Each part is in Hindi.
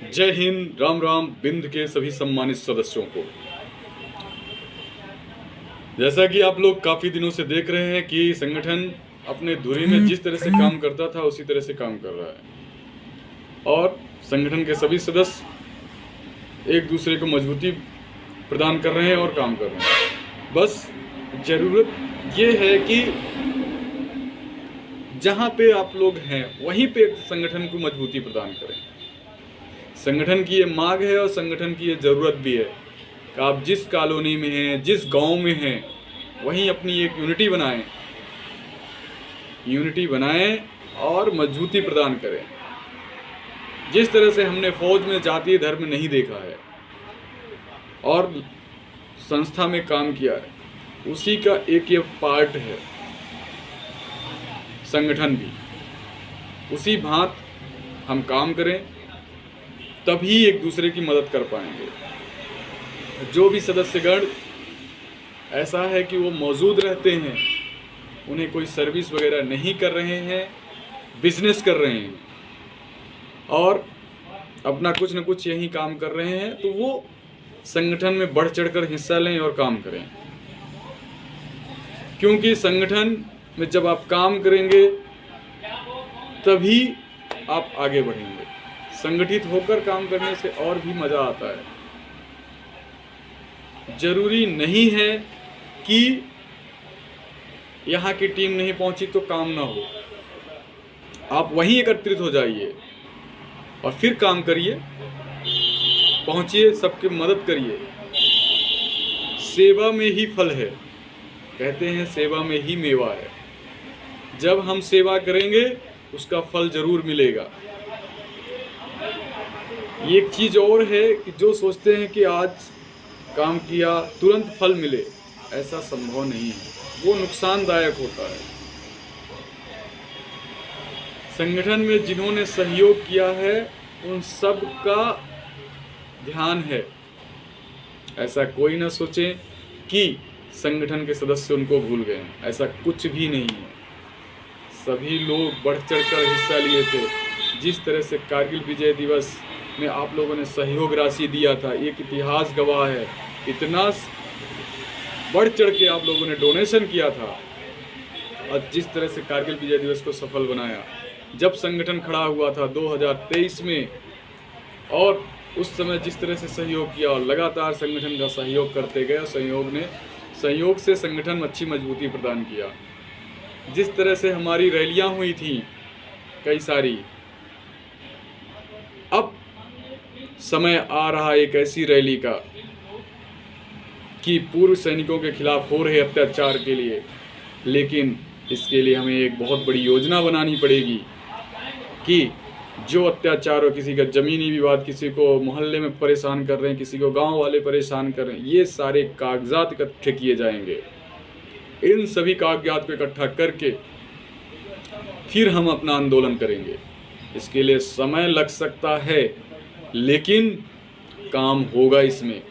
जय हिंद, राम राम। बिंद के सभी सम्मानित सदस्यों को, जैसा कि आप लोग काफ़ी दिनों से देख रहे हैं कि संगठन अपने धुरी में जिस तरह से काम करता था उसी तरह से काम कर रहा है और संगठन के सभी सदस्य एक दूसरे को मजबूती प्रदान कर रहे हैं और काम कर रहे हैं। बस ज़रूरत ये है कि जहाँ पे आप लोग हैं वहीं पे संगठन को मजबूती प्रदान करें। संगठन की ये मांग है और संगठन की ये ज़रूरत भी है कि आप जिस कॉलोनी में हैं, जिस गांव में हैं, वहीं अपनी एक यूनिटी बनाएं और मजबूती प्रदान करें। जिस तरह से हमने फौज में जातीय धर्म नहीं देखा है और संस्था में काम किया है, उसी का एक ये पार्ट है संगठन भी। उसी भांत हम काम करें, तभी एक दूसरे की मदद कर पाएंगे। जो भी सदस्यगण ऐसा है कि वो मौजूद रहते हैं, उन्हें कोई सर्विस वगैरह नहीं कर रहे हैं, बिजनेस कर रहे हैं और अपना कुछ न कुछ यही काम कर रहे हैं, तो वो संगठन में बढ़ चढ़कर हिस्सा लें और काम करें। क्योंकि संगठन में जब आप काम करेंगे तभी आप आगे बढ़ेंगे। संगठित होकर काम करने से और भी मज़ा आता है। जरूरी नहीं है कि यहाँ की टीम नहीं पहुँची तो काम ना हो। आप वहीं एकत्रित हो जाइए और फिर काम करिए, पहुँचिए, सबकी मदद करिए। सेवा में ही फल है, कहते हैं सेवा में ही मेवा है। जब हम सेवा करेंगे उसका फल जरूर मिलेगा। एक चीज़ और है कि जो सोचते हैं कि आज काम किया तुरंत फल मिले, ऐसा संभव नहीं है, वो नुकसानदायक होता है। संगठन में जिन्होंने सहयोग किया है उन सब का ध्यान है। ऐसा कोई ना सोचे कि संगठन के सदस्य उनको भूल गए, ऐसा कुछ भी नहीं है। सभी लोग बढ़ चढ़कर हिस्सा लिए थे। जिस तरह से कारगिल विजय दिवस में आप लोगों ने सहयोग राशि दिया था, एक इतिहास गवाह है। इतना बढ़ चढ़ के आप लोगों ने डोनेशन किया था और जिस तरह से कारगिल विजय दिवस को सफल बनाया। जब संगठन खड़ा हुआ था 2023 में, और उस समय जिस तरह से सहयोग किया और लगातार संगठन का सहयोग करते गए, सहयोग से संगठन में अच्छी मजबूती प्रदान किया। जिस तरह से हमारी रैलियां हुई थी कई सारी, अब समय आ रहा एक ऐसी रैली का कि पूर्व सैनिकों के खिलाफ हो रहे अत्याचार के लिए, लेकिन इसके लिए हमें एक बहुत बड़ी योजना बनानी पड़ेगी कि जो अत्याचार हो, किसी का ज़मीनी विवाद, किसी को मोहल्ले में परेशान कर रहे हैं, किसी को गांव वाले परेशान कर रहे हैं, ये सारे कागजात इकट्ठे किए जाएंगे। इन सभी कागजात को इकट्ठा करके फिर हम अपना आंदोलन करेंगे। इसके लिए समय लग सकता है, लेकिन काम होगा। इसमें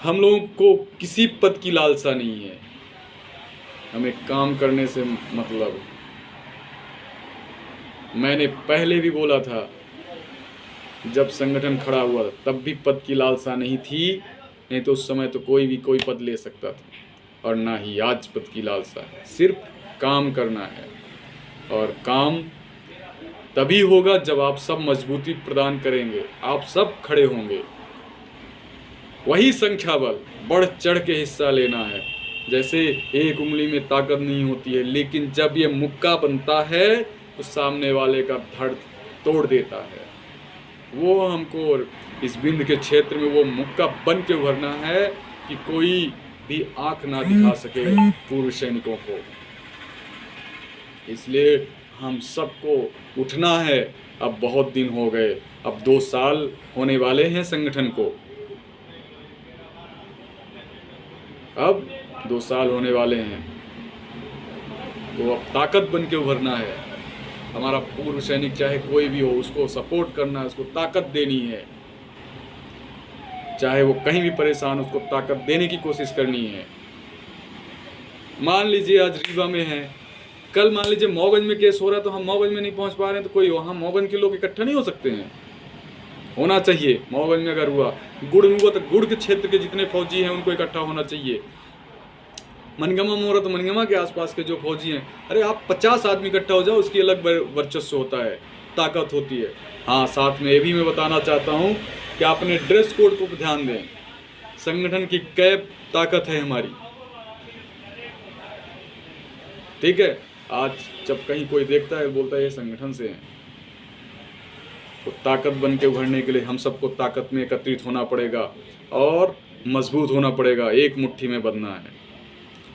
हम लोगों को किसी पद की लालसा नहीं है, हमें काम करने से मतलब। मैंने पहले भी बोला था, जब संगठन खड़ा हुआ तब भी पद की लालसा नहीं थी, नहीं तो उस समय तो कोई भी कोई पद ले सकता था, और ना ही आज पद की लालसा है। सिर्फ काम करना है और काम तभी होगा जब आप सब मजबूती प्रदान करेंगे, आप सब खड़े होंगे। वही संख्या बल, बढ़ चढ़ के हिस्सा लेना है। जैसे एक उंगली में ताकत नहीं होती है, लेकिन जब ये मुक्का बनता है तो सामने वाले का धड़ तोड़ देता है। वो हमको इस बिंद के क्षेत्र में वो मुक्का बन के उभरना है कि कोई भी आंख ना दिखा सके पूर्व सैनिकों को। इसलिए हम सबको उठना है। अब बहुत दिन हो गए, अब 2 साल होने वाले हैं संगठन को, अब 2 साल होने वाले हैं, तो अब ताकत बन के उभरना है। हमारा पूर्व सैनिक चाहे कोई भी हो, उसको सपोर्ट करना है, उसको ताकत देनी है। चाहे वो कहीं भी परेशान, उसको ताकत देने की कोशिश करनी है। मान लीजिए आज रीवा में है, कल मान लीजिए मौगंज में केस हो रहा है तो हम मौगंज में नहीं पहुंच पा रहे हैं, तो कोई वहाँ मौगंज के लोग इकट्ठा नहीं हो सकते हैं? होना चाहिए। मौगंज में अगर हुआ, गुड़ में हुआ तो गुड़ के क्षेत्र के जितने फौजी हैं उनको इकट्ठा होना चाहिए। मनगमा में हो रहा तो मनगमा के आसपास के जो फौजी हैं, अरे आप 50 आदमी इकट्ठा हो जाओ, उसकी अलग वर्चस्व होता है, ताकत होती है। हाँ, साथ में ये भी मैं बताना चाहता हूँ कि अपने ड्रेस कोड को ध्यान दें। संगठन की कैप ताकत है हमारी, ठीक है। आज जब कहीं कोई देखता है बोलता है ये संगठन से हैं, तो ताकत बन के उभरने के लिए हम सबको ताकत में एकत्रित होना पड़ेगा और मजबूत होना पड़ेगा, एक मुट्ठी में बंधना है।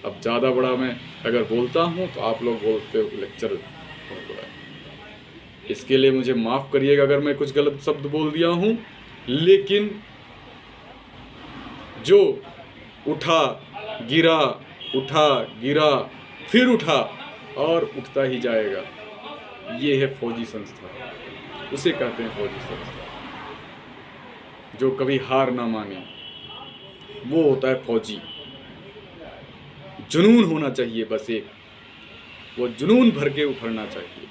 अब ज़्यादा बड़ा मैं अगर बोलता हूँ तो आप लोग बोलते हो लेक्चर बहुत बड़ा है, इसके लिए मुझे माफ़ करिएगा अगर मैं कुछ गलत शब्द बोल दिया हूँ। लेकिन जो उठा गिरा, उठा गिरा, फिर उठा और उठता ही जाएगा, ये है फौजी संस्था, उसे कहते हैं फौजी संस्था। जो कभी हार ना माने वो होता है फौजी। जुनून होना चाहिए, बस एक वो जुनून भर के उभरना चाहिए।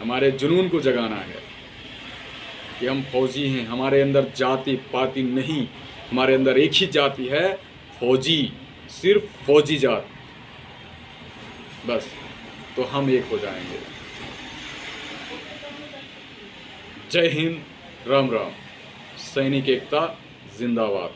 हमारे जुनून को जगाना है कि हम फौजी हैं, हमारे अंदर जाति पाति नहीं, हमारे अंदर एक ही जाति है, फौजी, सिर्फ फौजी जात, बस, तो हम एक हो जाएंगे। जय हिंद, राम राम। सैनिक एकता जिंदाबाद।